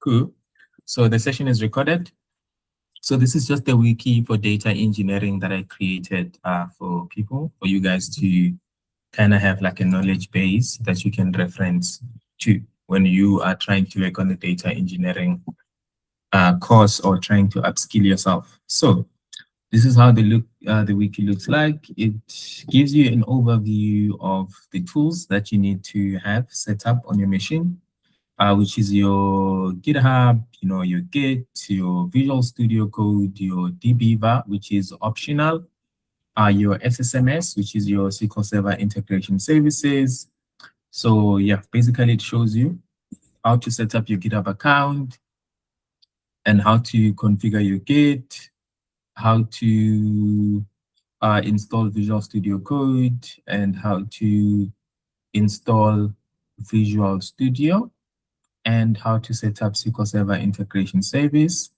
Cool. So the session is recorded. So this is just a wiki for data engineering that I created for people, for you guys to kind of have like a knowledge base that you can reference to when you are trying to work on the data engineering course or trying to upskill yourself. So this is how the wiki looks like. It gives you an overview of the tools that you need to have set up on your machine, which is your GitHub, your Git, your Visual Studio Code, your dbeaver, which is optional, your SSMS, which is your SQL Server Integration Services. So yeah, basically it shows you how to set up your GitHub account and how to configure your Git, how to install Visual Studio Code, and how to install Visual Studio, and how to set up SQL Server Integration Services.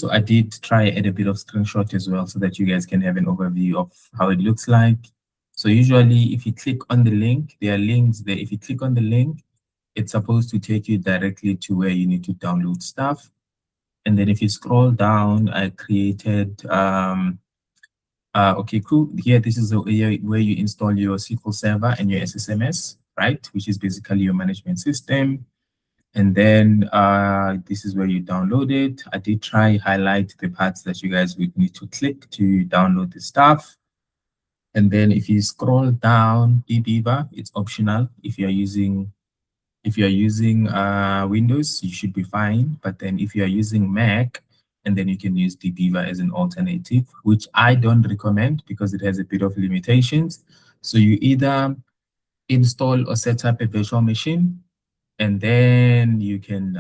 So I did try add a bit of screenshot as well so that you guys can have an overview of how it looks like. So usually if you click on the link, there are links there. If you click on the link, it's supposed to take you directly to where you need to download stuff. And then if you scroll down, I created, okay, cool. Here, this is where you install your SQL Server and your SSMS, right? Which is basically your management system. And then this is where you download it. I did try highlight the parts that you guys would need to click to download the stuff. And then if you scroll down, dbeaver, it's optional. If you're using Windows, you should be fine. But then if you're using Mac, and then you can use dbeaver as an alternative, which I don't recommend because it has a bit of limitations. So you either install or set up a virtual machine, and then you can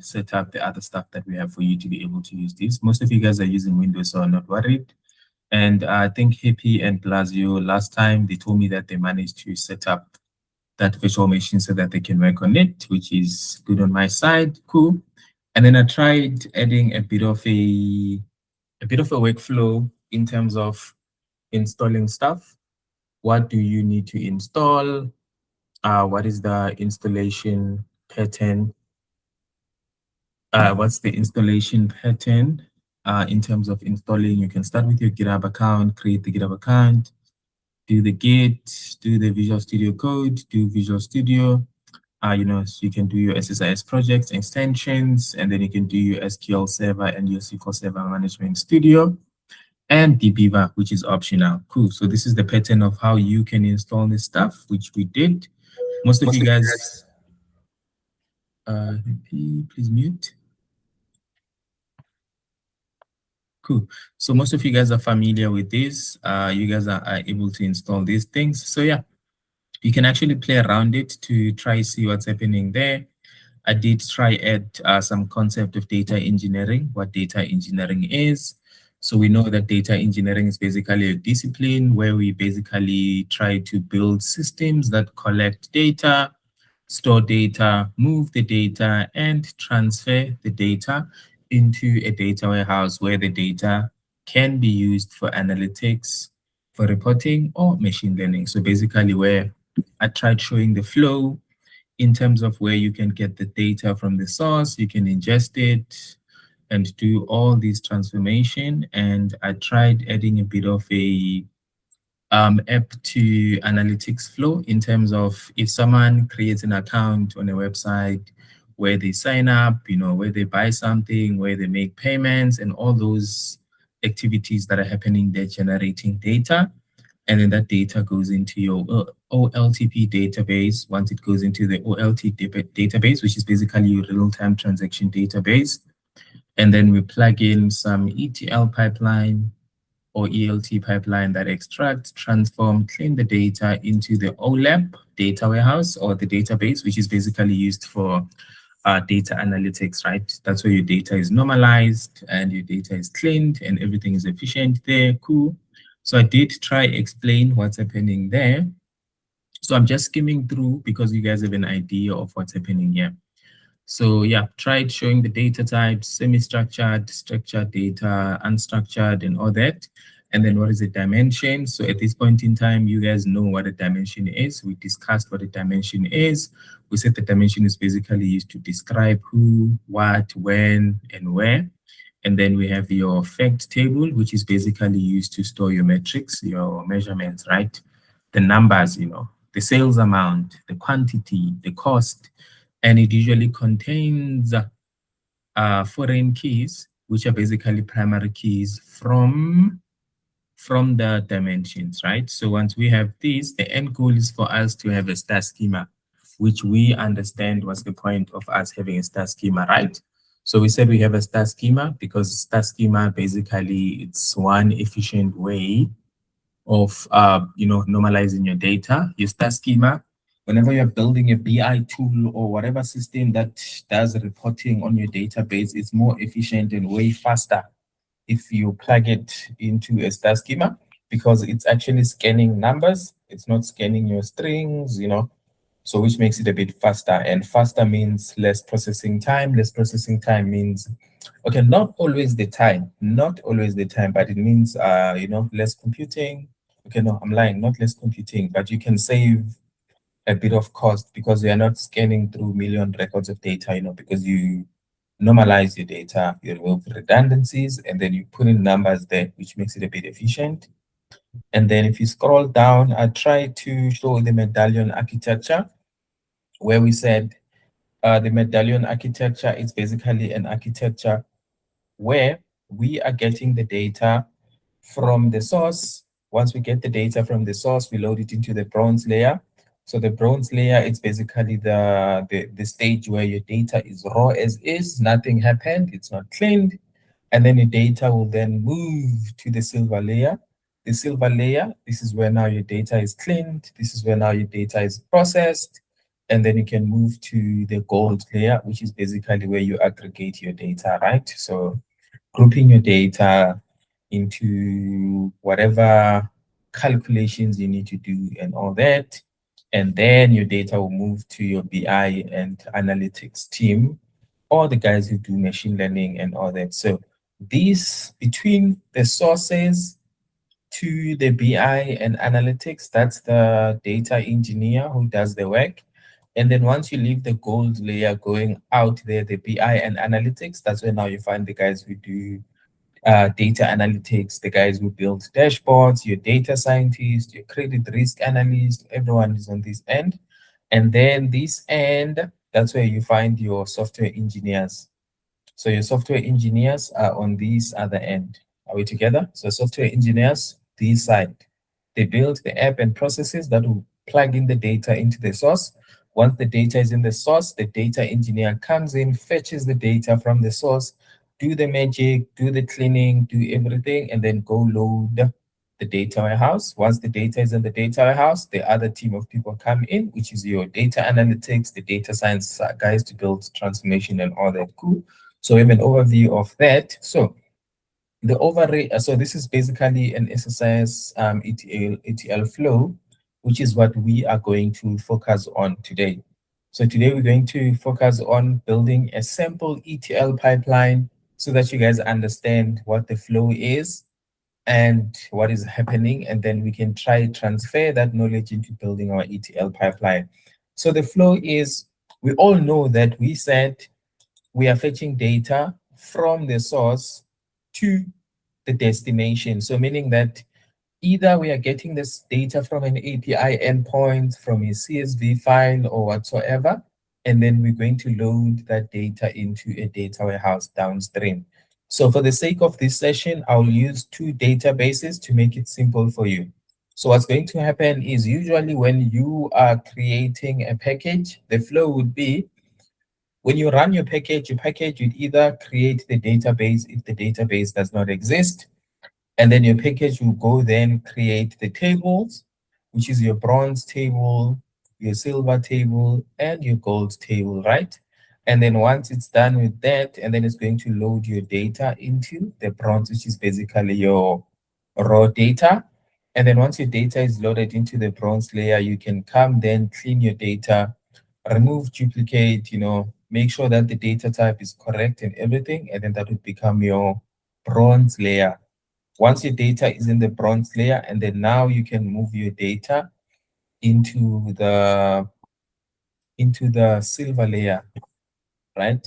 set up the other stuff that we have for you to be able to use this. Most of you guys are using Windows, so I'm not worried. And I think Happy and Blasio, last time they told me that they managed to set up that virtual machine so that they can work on it, which is good on my side. Cool. And then I tried adding a bit of a workflow in terms of installing stuff. What do you need to install? What is the installation pattern? What's the installation pattern in terms of installing? You can start with your GitHub account, create the GitHub account, do the Git, do the Visual Studio Code, do Visual Studio. So you can do your SSIS projects, extensions, and then you can do your SQL Server and your SQL Server Management Studio, and dbeaver, which is optional. Cool. So this is the pattern of how you can install this stuff, which we did. Most of you guys, please mute. Cool. So most of you guys are familiar with this. You guys are able to install these things. So yeah, you can actually play around it to try see what's happening there. I did try add some concept of data engineering, what data engineering is. So we know that data engineering is basically a discipline where we basically try to build systems that collect data, store data, move the data, and transfer the data into a data warehouse where the data can be used for analytics, for reporting, or machine learning. So basically where I tried showing the flow in terms of where you can get the data from the source, you can ingest it and do all these transformation. And I tried adding a bit of a app to analytics flow in terms of if someone creates an account on a website where they sign up, where they buy something, where they make payments, and all those activities that are happening, they're generating data. And then that data goes into your OLTP database. Once it goes into the OLTP database, which is basically your real-time transaction database, and then we plug in some ETL pipeline or ELT pipeline that extract, transform, clean the data into the OLAP data warehouse or the database, which is basically used for data analytics, right? That's where your data is normalized and your data is cleaned and everything is efficient there. Cool. So I did try explain what's happening there. So I'm just skimming through because you guys have an idea of what's happening here. So yeah, tried showing the data types, semi-structured, structured data, unstructured, and all that. And then what is a dimension? So at this point in time, you guys know what a dimension is. We discussed what a dimension is. We said the dimension is basically used to describe who, what, when, and where. And then we have your fact table, which is basically used to store your metrics, your measurements, right? The numbers, the sales amount, the quantity, the cost, and it usually contains foreign keys, which are basically primary keys from the dimensions, right? So once we have these, the end goal is for us to have a star schema, which we understand was the point of us having a star schema, right? So we said we have a star schema because star schema basically it's one efficient way of normalizing your data. Your star schema, whenever you're building a BI tool or whatever system that does reporting on your database, it's more efficient and way faster if you plug it into a star schema because it's actually scanning numbers. It's not scanning your strings, so which makes it a bit faster. And faster means less processing time. Less processing time means, okay, not always the time, but it means, less computing. Okay, no, I'm lying, not less computing, but you can save a bit of cost because you are not scanning through million records of data, because you normalize your data, you remove redundancies, and then you put in numbers there, which makes it a bit efficient. And then if you scroll down, I try to show the medallion architecture, where we said the medallion architecture is basically an architecture where we are getting the data from the source. Once we get the data from the source, we load it into the bronze layer. So the bronze layer is basically the stage where your data is raw as is, nothing happened, it's not cleaned. And then your data will then move to the silver layer. The silver layer, this is where now your data is cleaned. This is where now your data is processed. And then you can move to the gold layer, which is basically where you aggregate your data, right? So grouping your data into whatever calculations you need to do and all that. And then your data will move to your BI and analytics team, or the guys who do machine learning and all that. So these between the sources to the BI and analytics, that's the data engineer who does the work. And then once you leave the gold layer going out there, the BI and analytics, that's where now you find the guys who do data analytics, the guys who build dashboards, your data scientist, your credit risk analyst, everyone is on this end. And then this end, that's where you find your software engineers. So your software engineers are on this other end. Are we together? So software engineers, this side. They build the app and processes that will plug in the data into the source. Once the data is in the source, the data engineer comes in, fetches the data from the source, do the magic, do the cleaning, do everything, and then go load the data warehouse. Once the data is in the data warehouse, the other team of people come in, which is your data analytics, the data science guys to build transformation and all that cool. So we have an overview of that. So the overlay, so this is basically an SSIS ETL flow, which is what we are going to focus on today. So today we're going to focus on building a simple ETL pipeline so that you guys understand what the flow is and what is happening, and then we can try transfer that knowledge into building our ETL pipeline. So the flow is, we all know that we said we are fetching data from the source to the destination. So meaning that either we are getting this data from an API endpoint, from a CSV file or whatsoever, and then we're going to load that data into a data warehouse downstream. So for the sake of this session, I'll use two databases to make it simple for you. So what's going to happen is usually when you are creating a package, the flow would be when you run your package would either create the database if the database does not exist, and then your package will go then create the tables, which is your bronze table, your silver table, and your gold table, right? And then once it's done with that, and then it's going to load your data into the bronze, which is basically your raw data. And then once your data is loaded into the bronze layer, you can come then clean your data, remove duplicate, make sure that the data type is correct and everything, and then that would become your bronze layer. Once your data is in the bronze layer, and then now you can move your data into the silver layer, right?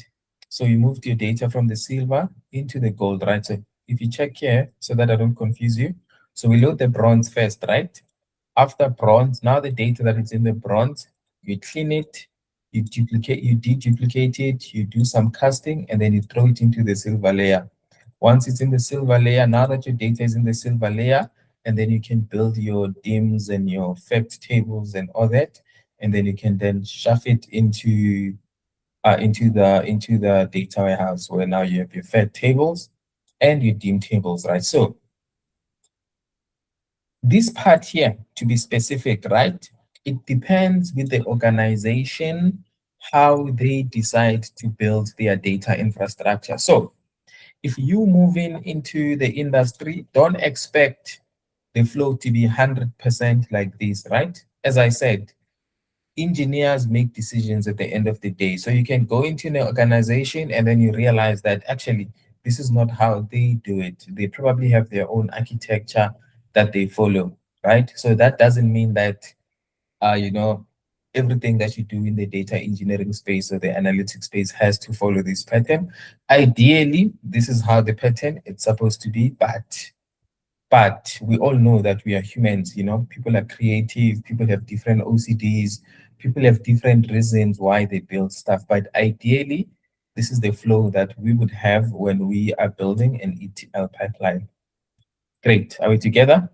So you moved your data from the silver into the gold, right? So if you check here, so that I don't confuse you. So we load the bronze first, right? After bronze, now the data that is in the bronze, you clean it, you deduplicate it, you do some casting, and then you throw it into the silver layer. Once it's in the silver layer, now that your data is in the silver layer, and then you can build your DIMs and your fact tables and all that, and then you can then shove it into the data warehouse, where now you have your fact tables and your DIM tables, right? So this part here, to be specific, right? It depends with the organization how they decide to build their data infrastructure. So if you move into the industry, don't expect the flow to be 100% like this, right? As I said, engineers make decisions at the end of the day. So you can go into an organization and then you realize that actually this is not how they do it. They probably have their own architecture that they follow, right? So that doesn't mean that you know, everything that you do in the data engineering space or the analytics space has to follow this pattern. Ideally, this is how the pattern it's supposed to be, but we all know that we are humans, people are creative, people have different OCDs, people have different reasons why they build stuff. But ideally, this is the flow that we would have when we are building an ETL pipeline. Great. Are we together?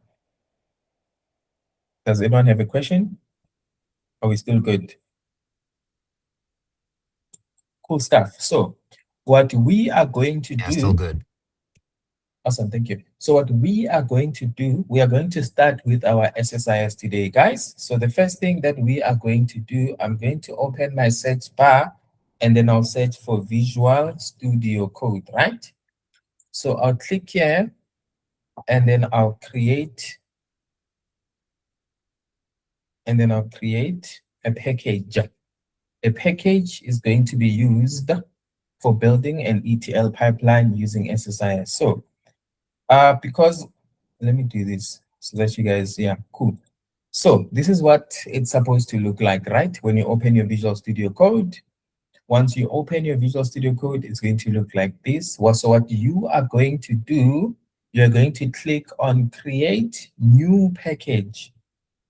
Does anyone have a question? Are we still good? Cool stuff. So what we are going to Yeah, still do, good. awesome, thank you. So what we are going to do, we are going to start with our SSIS today, guys. So the first thing that we are going to do, I'm going to open my search bar and then I'll search for Visual Studio Code, right? So I'll click here and then I'll create a package. A package is going to be used for building an ETL pipeline using SSIS. So because let me do this so that you guys, yeah, cool. So this is what it's supposed to look like, right? When you open your Visual Studio Code, once you open your Visual Studio Code, it's going to look like this. So what you are going to do, you're going to click on Create New Package.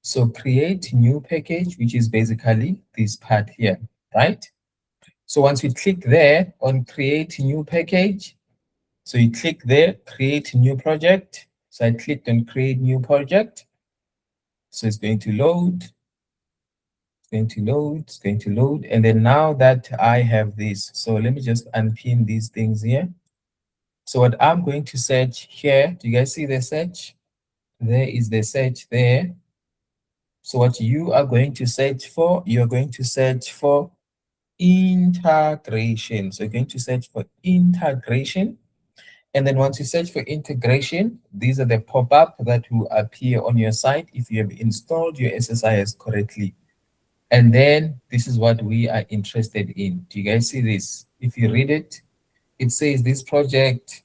So create new package, which is basically this part here, right? So once you click there on Create New Package, so you click there, create new project. So I clicked on create new project. So it's going to load, it's going to load, it's going to load. And then now that I have this, so let me just unpin these things here. So what I'm going to search here, do you guys see the search? There is the search there. So what you are going to search for, you're going to search for integration. So you're going to search for integration. And then once you search for integration, these are the pop-up that will appear on your site if you have installed your SSIS correctly. And then this is what we are interested in. Do you guys see this? If you read it, it says this project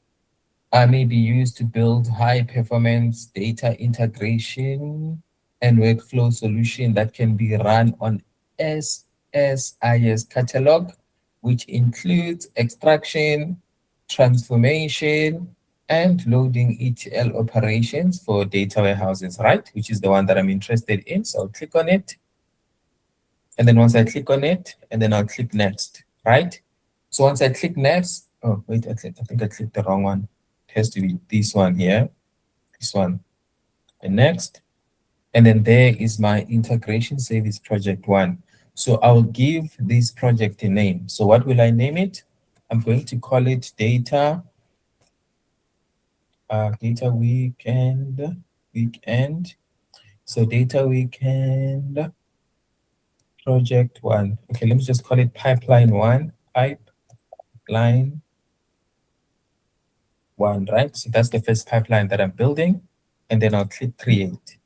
may be used to build high-performance data integration and workflow solution that can be run on SSIS catalog, which includes extraction, transformation, and loading ETL operations for data warehouses, right? Which is the one that I'm interested in. So I'll click on it. And then once I click on it, and then I'll click next, right? So once I click next, oh, wait, I think I clicked the wrong one. It has to be this one here, this one, and next. And then there is my integration service project one. So I'll give this project a name. So what will I name it? I'm going to call it data weekend. So data weekend project one. Okay, let me just call it pipeline one, pipeline one, right? So that's the first pipeline that I'm building. And then I'll click create.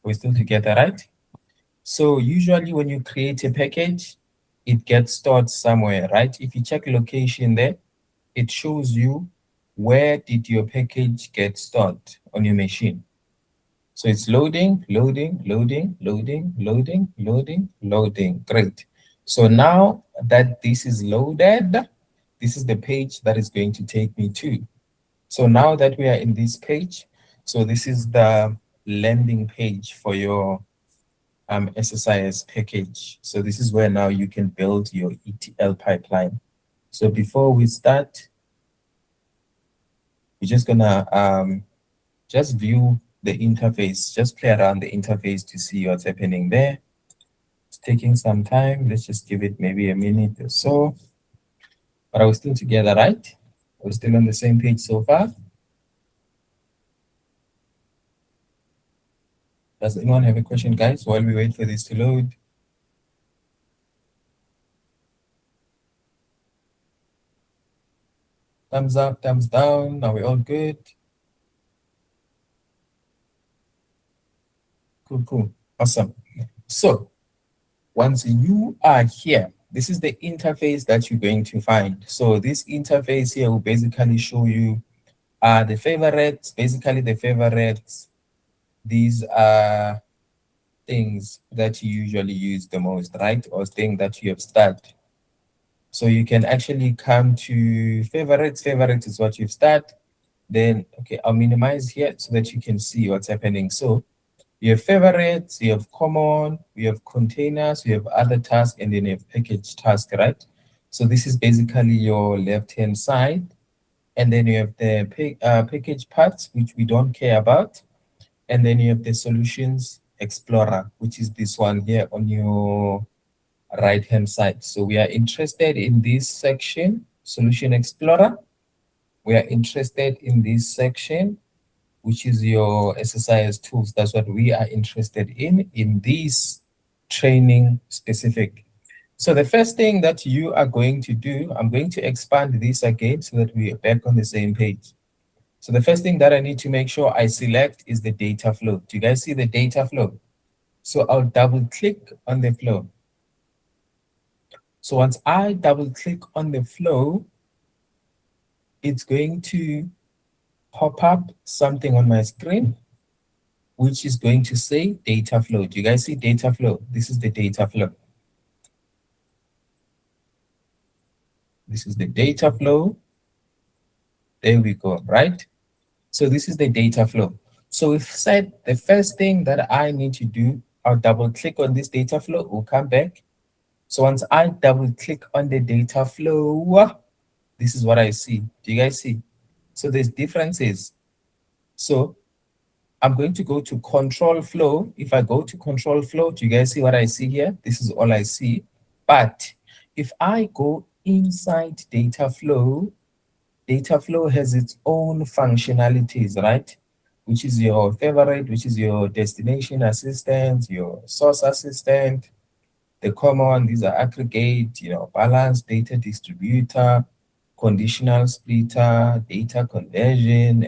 We're still together, right? So usually when you create a package, it gets stored somewhere, right? If you check location there, it shows you where did your package get stored on your machine? So it's loading, loading, loading, loading, loading, loading, loading. Great. So now that this is loaded, this is the page that is going to take me to. So now that we are in this page, so this is the landing page for your SSIS package. So this is where now you can build your ETL pipeline. So before we start, we're just gonna just view the interface, just play around the interface to see what's happening there. It's taking some time. Let's just give it maybe a minute or so. But are we still together, right? We're still on the same page so far. Does anyone have a question, guys, while we wait for this to load? Thumbs up, thumbs down. Are we all good? Cool, cool. Awesome. So once you are here, this is the interface that you're going to find. So this interface here will basically show you the favorites, basically the favorites. These are things that you usually use the most, right? Or things that you have started. So you can actually come to favorites. Favorites is what you've started. Then, okay, I'll minimize here so that you can see what's happening. So you have favorites, you have common, you have containers, you have other tasks, and then you have package task, right? So this is basically your left-hand side. And then you have the package parts, which we don't care about. And then you have the solutions explorer, which is this one here on your right-hand side. So we are interested in this section, solution explorer. We are interested in this section, which is your SSIS tools. That's what we are interested in this training specific. So the first thing that you are going to do, I'm going to expand this again so that we are back on the same page. So the first thing that I need to make sure I select is the data flow. Do you guys see the data flow? So I'll double click on the flow. So once I double click on the flow, it's going to pop up something on my screen, which is going to say data flow. Do you guys see data flow? This is the data flow. This is the data flow. There we go, right? So this is the data flow. So we've said the first thing that I need to do, I'll double click on this data flow, we'll come back. So once I double click on the data flow, this is what I see. Do you guys see? So there's differences. So I'm going to go to control flow. If I go to control flow, do you guys see what I see here? This is all I see. But if I go inside data flow has its own functionalities, right? Which is your favorite, which is your destination assistant, your source assistant, the common, these are aggregate, balance, data distributor, conditional splitter, data conversion,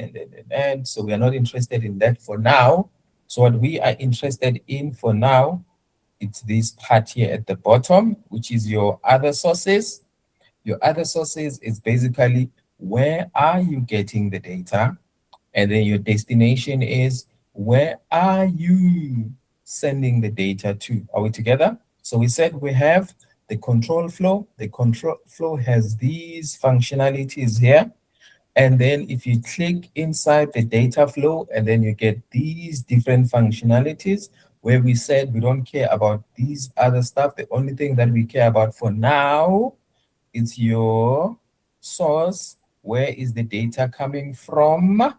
and. So we are not interested in that for now. So what we are interested in for now, it's this part here at the bottom, which is your other sources. Your other sources is basically where are you getting the data? And then your destination is where are you sending the data to? Are we together? So we said we have the control flow. The control flow has these functionalities here. And then if you click inside the data flow, and then you get these different functionalities where we said we don't care about these other stuff. The only thing that we care about for now is your source. Where is the data coming from?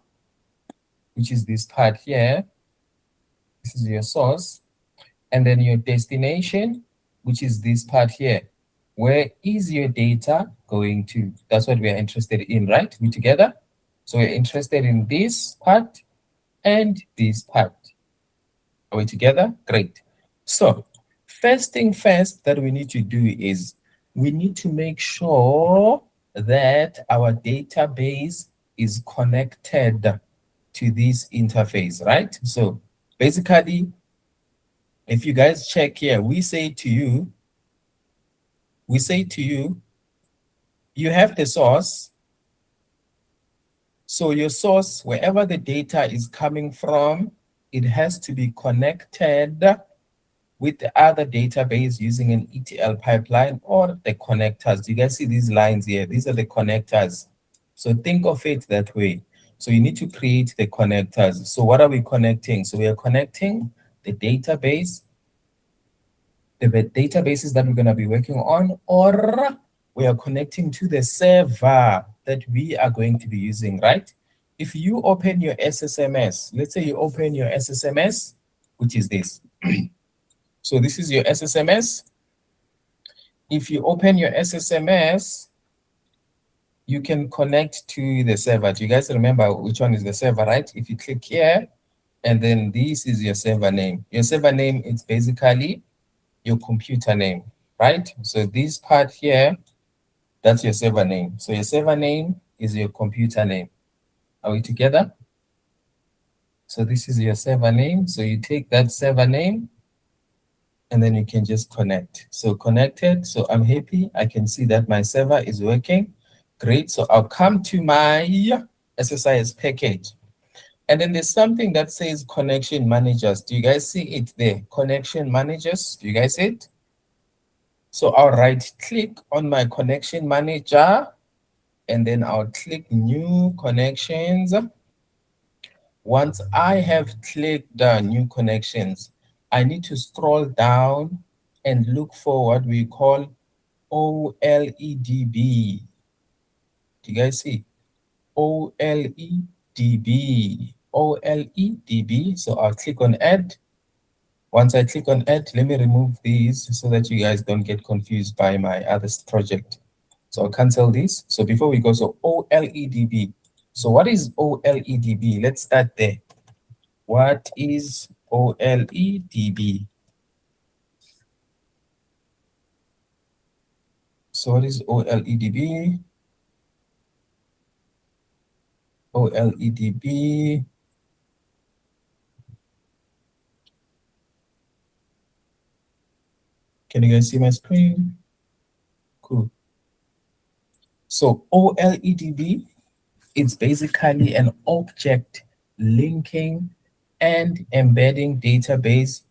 Which is this part here. This is your source. And then your destination, which is this part here. Where is your data going to? That's what we are interested in, right? We together? So we're interested in this part and this part. Are we together? Great. So first thing first that we need to do is we need to make sure that our database is connected to this interface, right? So basically, if you guys check here, we say to you, you have the source, So your source, wherever the data is coming from, it has to be connected with the other database using an ETL pipeline or the connectors. Do you guys see these lines here? These are the connectors. So think of it that way. So you need to create the connectors. So what are we connecting? So we are connecting the database, the databases that we're going to be working on, or we are connecting to the server that we are going to be using, right? If you open your SSMS, let's say you open your SSMS, which is this. So this is your SSMS. If you open your SSMS, you can connect to the server. Do you guys remember which one is the server, right? If you click here, and then this is your server name. Your server name is basically your computer name, right? So this part here, that's your server name. So your server name is your computer name. Are we together? So this is your server name. So you take that server name, and then you can just connect. So connected, so I'm happy. I can see that my server is working. Great, so I'll come to my SSIS package. And then there's something that says connection managers. Do you guys see it there? Connection managers, do you guys see it? So I'll right click on my connection manager, and then I'll click new connections. Once I have clicked new connections, I need to scroll down and look for what we call OLEDB. Do you guys see? OLEDB. OLEDB. So I'll click on add. Once I click on add, let me remove these so that you guys don't get confused by my other project. So I'll cancel this. So before we go, so OLEDB. So what is OLEDB? Let's start there. What is OLEDB? So what is OLEDB? OLEDB. Can you guys see my screen? Cool. So OLEDB is basically an object linking and embedding database,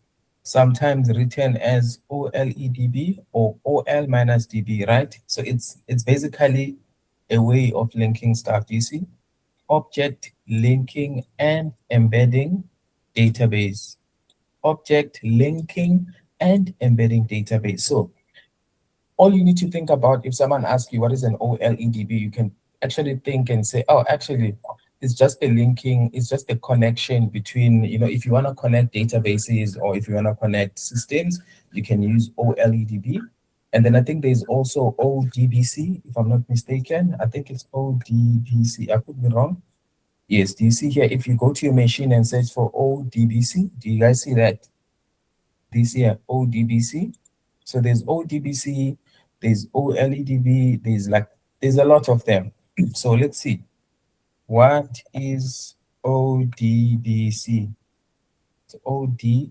sometimes written as OLEDB or OL minus DB, right? So it's basically a way of linking stuff. Do you see? Object linking and embedding database. Object linking and embedding database. So all you need to think about, if someone asks you what is an OLEDB, you can actually think and say, oh, actually, it's just a linking, it's just a connection between, if you want to connect databases or if you want to connect systems, you can use OLEDB. And then I think there's also ODBC, if I'm not mistaken. I think it's ODBC. I could be wrong. Yes, do you see here, if you go to your machine and search for ODBC, do you guys see that? This here, ODBC. So there's ODBC, there's OLEDB, there's a lot of them. So let's see. What is ODBC? So ODBC.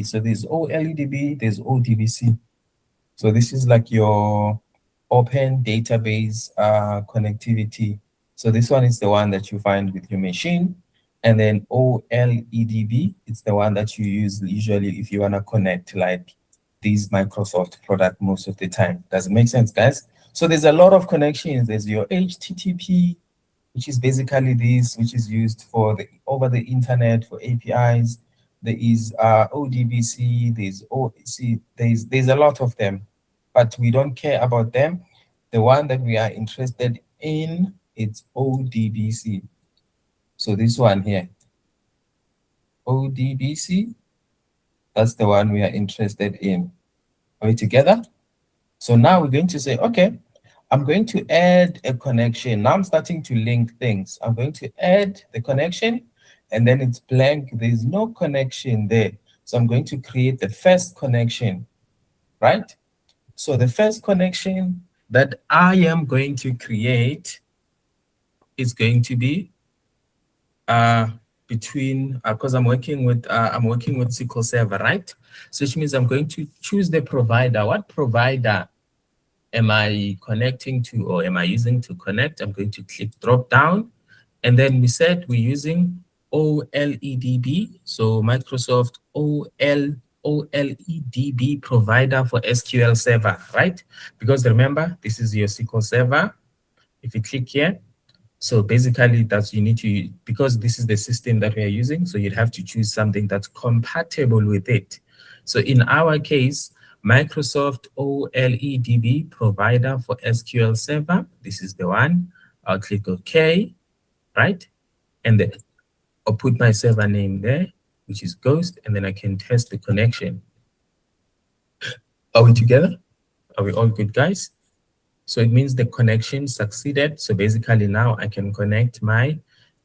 So there's OLEDB, there's ODBC. So this is like your open database connectivity. So this one is the one that you find with your machine. And then OLEDB, it's the one that you use usually if you want to connect like these Microsoft product most of the time. Does it make sense, guys? So there's a lot of connections. There's your HTTP, which is basically this, which is used for over the internet for APIs. There is ODBC, there's OC, there's a lot of them, but we don't care about them. The one that we are interested in, it's ODBC. So this one here, ODBC, that's the one we are interested in. Are we together? So now we're going to say, okay, I'm going to add a connection. Now I'm starting to link things. I'm going to add the connection, and then it's blank. There's no connection there. So I'm going to create the first connection, right? So the first connection that I am going to create is going to be between, because I'm working with SQL Server, right? So which means I'm going to choose the provider. What provider am I connecting to, or am I using to connect? I'm going to click drop down. And then we said we're using OLEDB, so Microsoft OLEDB provider for SQL Server, right? Because remember, this is your SQL Server. If you click here, so basically that's you need to, because this is the system that we are using, so you'd have to choose something that's compatible with it. So in our case, Microsoft OLEDB provider for SQL Server, this is the one. I'll click OK, right? And then I'll put my server name there, which is Ghost, and then I can test the connection. Are we together? Are we all good, guys? So it means the connection succeeded. So basically now I can connect my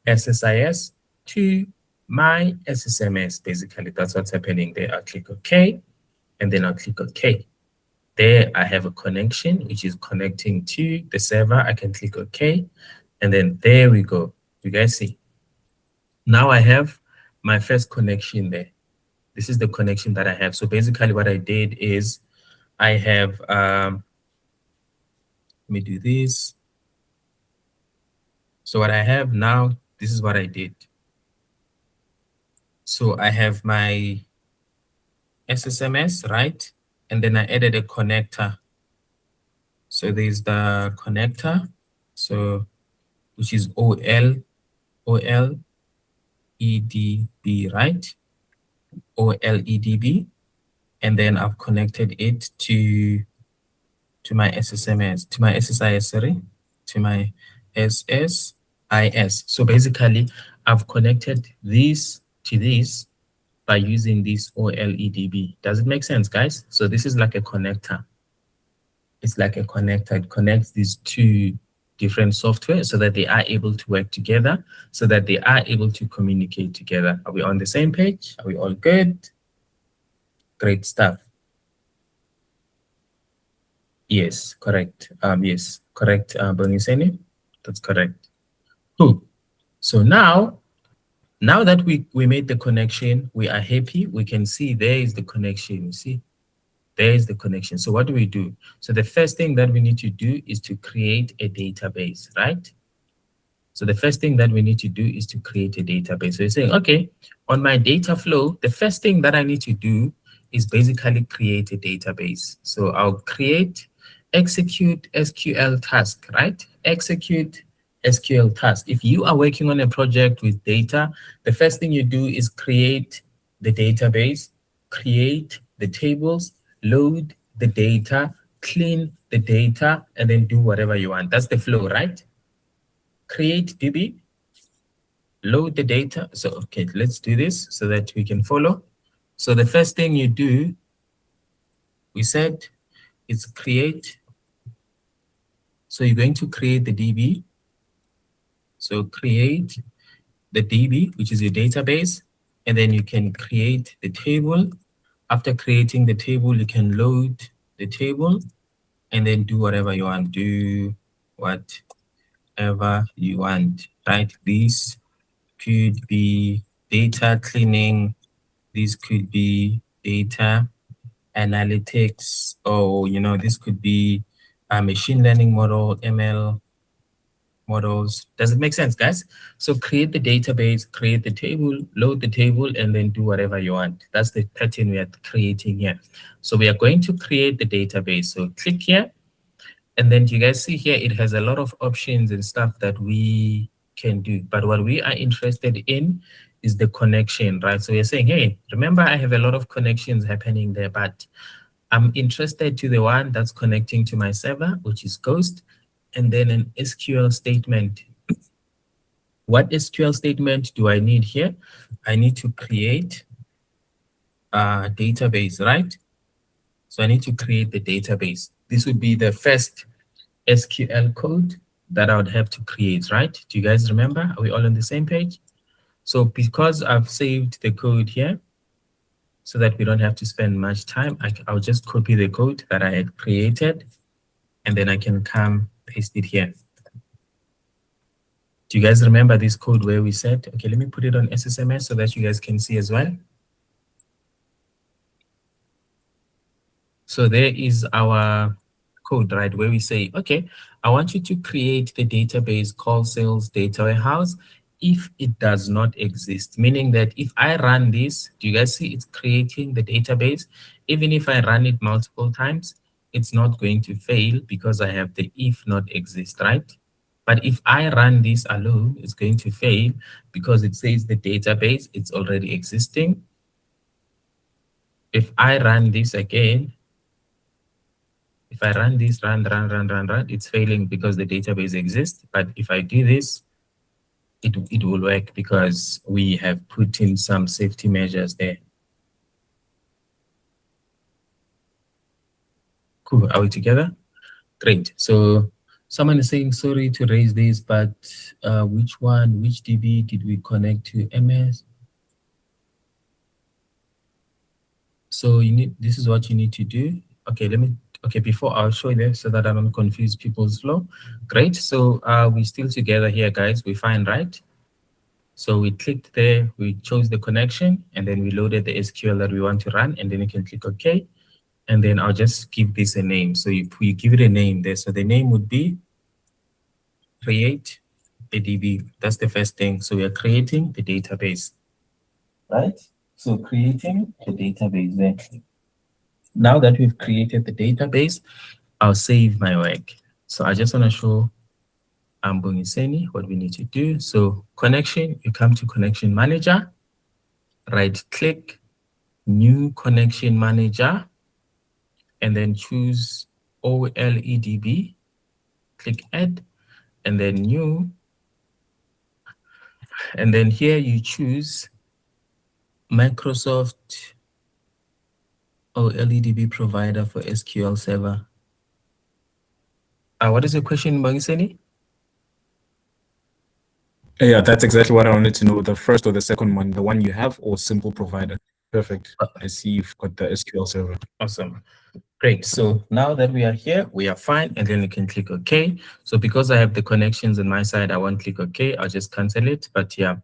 SSIS to my SSMS. Basically, that's what's happening there. I'll click OK, and then I'll click OK. There I have a connection, which is connecting to the server. I can click OK, and then there we go. You guys see? Now I have my first connection there. This is the connection that I have. So basically what I did is I have, let me do this. So what I have now, this is what I did. So I have my SSMS, right? And then I added a connector. So there's the connector, so which is OLEDB, right? OLEDB. And then I've connected it to my SSMS, to my SSIS, sorry, to my SSIS. So basically, I've connected this to this by using this OLEDB. Does it make sense, guys? So this is like a connector. It's like a connector. It connects these two different software so that they are able to work together, so that they are able to communicate together. Are we on the same page? Are we all good? Great stuff. Yes, correct. Yes, correct, Boniseni. That's correct. Cool. So now that we made the connection, we are happy. We can see there is the connection. You see, there is the connection. So what do we do? So the first thing that we need to do is to create a database, right? So the first thing that we need to do is to create a database. So you're saying, okay, on my data flow, the first thing that I need to do is basically create a database. So I'll create execute SQL task, right? Execute SQL task. If you are working on a project with data, the first thing you do is create the database, create the tables, load the data, clean the data, and then do whatever you want. That's the flow, right? Create DB, load the data. So, okay, let's do this so that we can follow. So the first thing you do, we said, is create. So you're going to create the DB. So create the DB, which is your database, and then you can create the table. After creating the table, you can load the table and then do whatever you want. Do whatever you want, right? This could be data cleaning. This could be data analytics, or, you know, this could be a machine learning model, ML models. Does it make sense, guys? So create the database, create the table, load the table, and then do whatever you want. That's the pattern we are creating here. So we are going to create the database. So click here, and then you guys see here, it has a lot of options and stuff that we can do. But what we are interested in is the connection, right? So we're saying, hey, remember I have a lot of connections happening there, but I'm interested to the one that's connecting to my server, which is Ghost, and then an SQL statement. What SQL statement do I need here? I need to create a database, right? So I need to create the database. This would be the first SQL code that I would have to create, right? Do you guys remember? Are we all on the same page? So because I've saved the code here, so that we don't have to spend much time, I'll just copy the code that I had created, and then I can come paste it here. Do you guys remember this code where we said, okay, let me put it on SSMS so that you guys can see as well. So there is our code, right, where we say, okay, I want you to create the database called sales data warehouse if it does not exist, meaning that if I run this, do you guys see it's creating the database? Even if I run it multiple times, it's not going to fail because I have the if not exist, right? But if I run this alone, it's going to fail because it says the database, it's already existing. If I run this again, if I run this, run, it's failing because the database exists. But if I do this, it will work because we have put in some safety measures there. Cool, are we together? Great. So someone is saying, sorry to raise this, but which DB did we connect to MS? So this is what you need to do. Okay, before I'll show you this so that I don't confuse people's flow. Great, so we're still together here, guys. We're fine, right? So we clicked there, we chose the connection, and then we loaded the SQL that we want to run, and then you can click OK. And then I'll just give this a name. So you give it a name there. So the name would be create a DB. That's the first thing. So we are creating the database, right? So creating the database there. Now that we've created the database, I'll save my work. So I just want to show Mbongiseni what we need to do. So connection, you come to connection manager, right click, new connection manager, and then choose OLEDB, click add, and then new. And then here you choose Microsoft OLEDB provider for SQL Server. What is the question, Mbongiseni? Yeah, that's exactly what I wanted to know. The first or the second one, the one you have or simple provider. Perfect. I see you've got the SQL Server. Awesome. Great. So now that we are here, we are fine. And then you can click OK. So because I have the connections on my side, I won't click OK. I'll just cancel it. But yeah.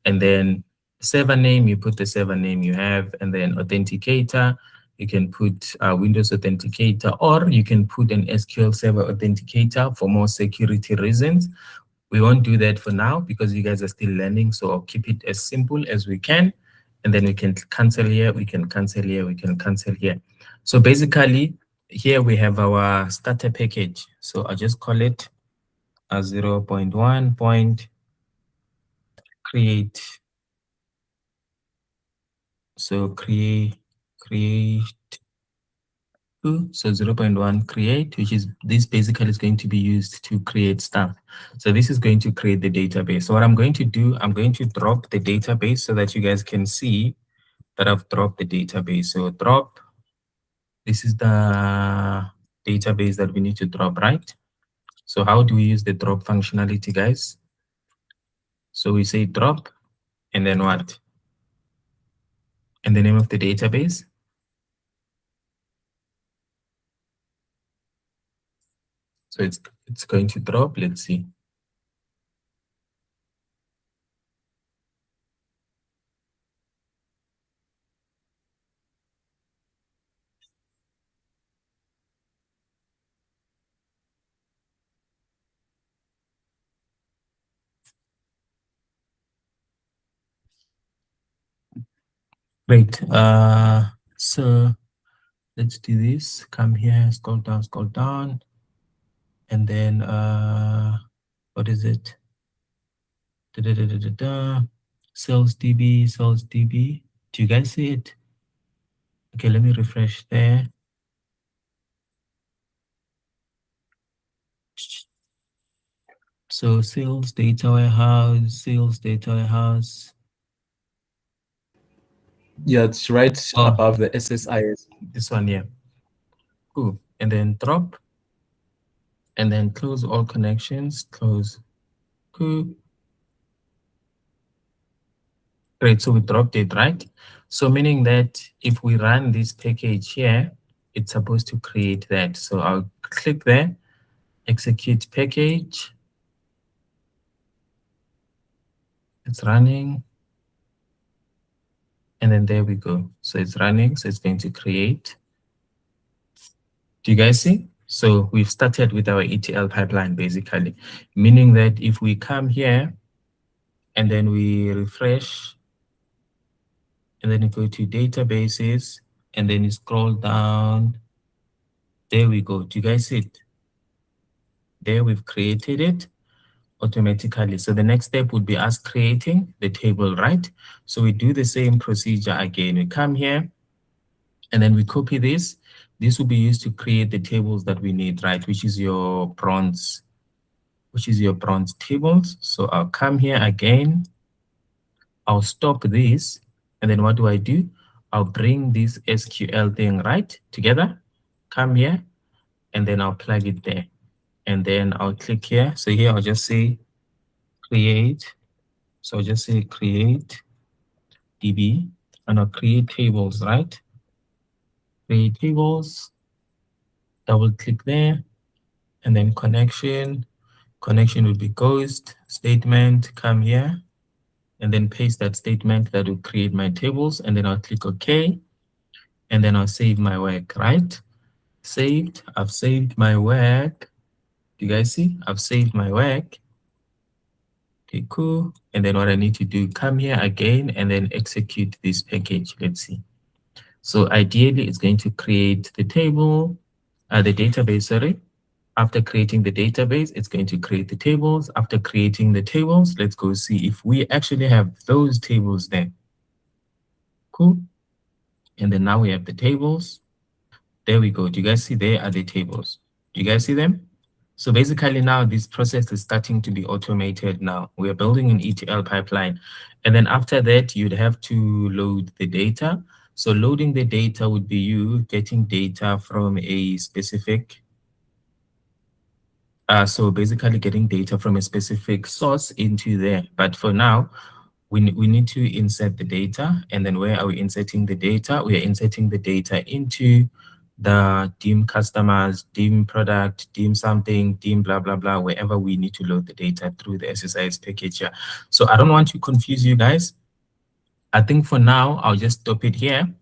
And then server name, you put the server name you have. And then authenticator, you can put Windows Authenticator, or you can put an SQL Server Authenticator for more security reasons. We won't do that for now because you guys are still learning. So I'll keep it as simple as we can. And then we can cancel here, we can cancel here, we can cancel here. So basically, here we have our starter package. So I'll just call it a 0.1.create. So create. So 0.1 create, which is this basically is going to be used to create stuff. So this is going to create the database. So what I'm going to do, I'm going to drop the database so that you guys can see that I've dropped the database. So drop, this is the database that we need to drop, right? So how do we use the drop functionality, guys? So we say drop, and then what? And the name of the database. So it's going to drop, let's see. Great. So let's do this. Come here, scroll down. And then what is it? Sales DB. Do you guys see it? Okay, let me refresh there. So sales data warehouse. Yeah, it's right above the SSIS. This one here. Cool. And then drop. And then close all connections. Close. Cool. Great. So we dropped it, right? So meaning that if we run this package here, it's supposed to create that. So I'll click there, execute package. It's running. And then there we go. So it's running. So it's going to create. Do you guys see? So we've started with our ETL pipeline, basically, meaning that if we come here and then we refresh, and then you go to databases, and then you scroll down, there we go. Do you guys see it? There we've created it automatically. So the next step would be us creating the table, right? So we do the same procedure again. We come here and then we copy this. This will be used to create the tables that we need, right? Which is your bronze tables. So I'll come here again. I'll stop this. And then what do? I'll bring this SQL thing right together, come here, and then I'll plug it there. And then I'll click here. So here I'll just say create. So I'll just say create DB, and I'll create tables, right? Create tables, double click there, and then connection. Connection would be ghost statement, come here, and then paste that statement that will create my tables, and then I'll click OK, and then I'll save my work, right? Saved, I've saved my work. Do you guys see? I've saved my work. Okay, cool. And then what I need to do, come here again and then execute this package. Let's see. So ideally, it's going to create the table, the database, sorry. After creating the database, it's going to create the tables. After creating the tables, let's go see if we actually have those tables there. Cool. And then now we have the tables. There we go. Do you guys see there are the tables? Do you guys see them? So basically now this process is starting to be automated now. We are building an ETL pipeline. And then after that, you'd have to load the data. So loading the data would be you getting data from a specific, so basically getting data from a specific source into there. But for now, we need to insert the data. And then where are we inserting the data? We are inserting the data into the dim customers, dim product, dim something, dim blah, blah, blah, wherever we need to load the data through the SSIS package here. So I don't want to confuse you guys. I think for now, I'll just stop it here.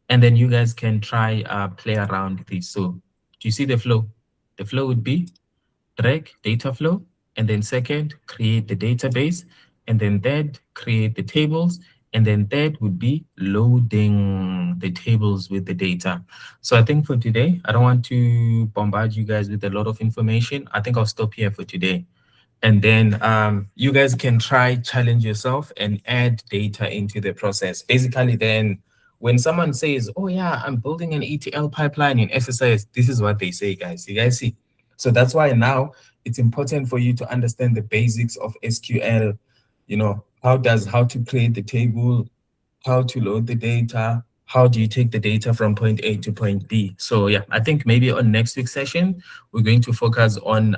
And then you guys can try play around with this. So do you see the flow? The flow would be drag data flow, and then second, create the database, and then third, create the tables, and then third would be loading the tables with the data. So I think for today, I don't want to bombard you guys with a lot of information. I think I'll stop here for today. And then you guys can try challenge yourself and add data into the process. Basically, then when someone says, oh yeah, I'm building an ETL pipeline in SSIS, this is what they say, guys. You guys see? So that's why now it's important for you to understand the basics of SQL, you know, how to create the table, how to load the data, how do you take the data from point A to point B. So yeah, I think maybe on next week's session, we're going to focus on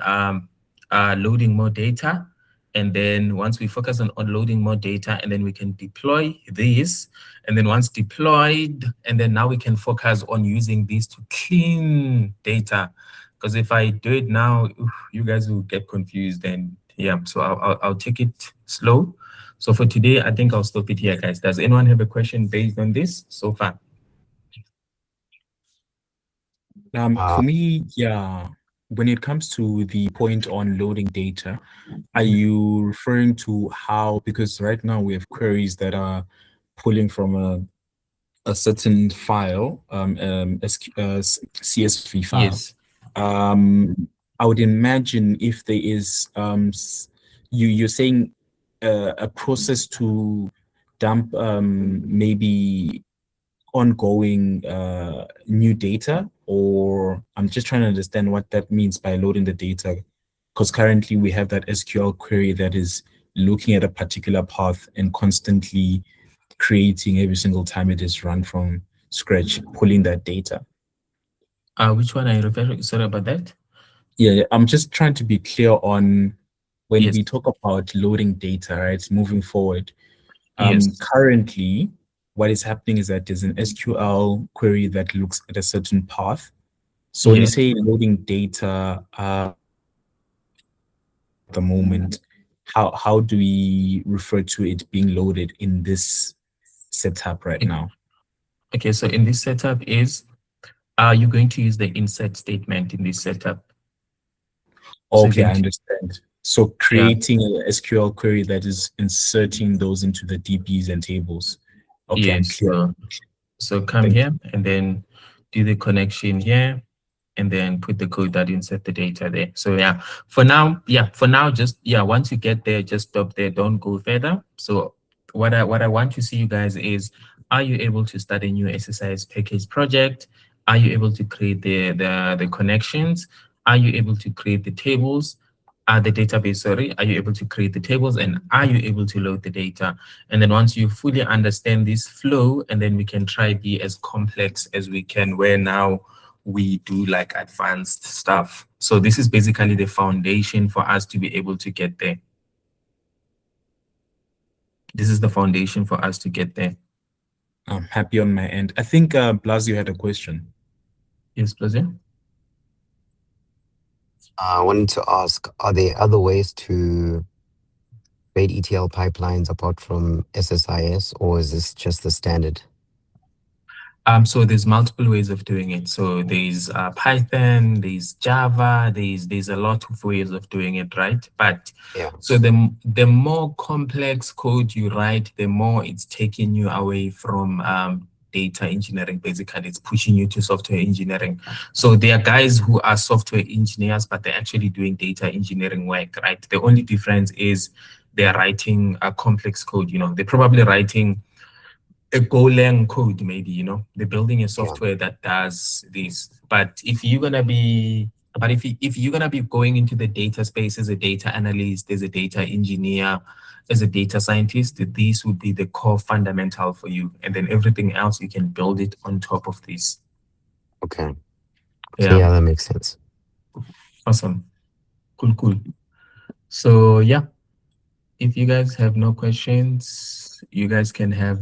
loading more data. And then once we focus on loading more data, and then we can deploy this. And then once deployed, and then now we can focus on using this to clean data. Because if I do it now, you guys will get confused. And yeah, so I'll take it slow. So for today, I think I'll stop it here, guys. Does anyone have a question based on this so far? For me, yeah, when it comes to the point on loading data, are you referring to how, because right now we have queries that are pulling from a certain file, CSV file. Yes. I would imagine if there is, you're saying a process to dump maybe ongoing new data, or I'm just trying to understand what that means by loading the data, because currently we have that SQL query that is looking at a particular path and constantly creating every single time it is run from scratch, pulling that data. Which one are you referring to? Sorry about that. Yeah, I'm just trying to be clear on when we talk about loading data, right, moving forward. Currently, what is happening is that there's an SQL query that looks at a certain path. So when you say loading data at the moment, how do we refer to it being loaded in this setup right now? Okay, so in this setup is You're going to use the insert statement in this setup. Okay, I understand. So creating an SQL query that is inserting those into the DBs and tables. Okay, yes, I'm clear. so come here and then do the connection here, and then put the code that insert the data there. So for now, just once you get there, just stop there, don't go further. So what I want to see you guys is, are you able to start a new SSIS package project? Are you able to create the connections? Are you able to create the tables? The database, sorry, are you able to create the tables, and are you able to load the data? And then once you fully understand this flow, and then we can try be as complex as we can, where now we do like advanced stuff. So this is basically the foundation for us to be able to get there. This is the foundation for us to get there. I'm happy on my end. I think Blasio had a question. Yes, Blasio? I wanted to ask, are there other ways to create ETL pipelines apart from SSIS, or is this just the standard? So there's multiple ways of doing it. So there's Python, there's Java, there's a lot of ways of doing it, right? But so the more complex code you write, the more it's taking you away from data engineering. Basically, it's pushing you to software engineering. So there are guys who are software engineers, but they're actually doing data engineering work, right? The only difference is they're writing a complex code. They're probably writing a Golang code, maybe, they're building a software that does this. But if you're gonna be going into the data space as a data analyst, as a data engineer, as a data scientist, these would be the core fundamental for you, and then everything else you can build it on top of this. Okay. Yeah, that makes sense. Awesome. Cool. So if you guys have no questions, you guys can have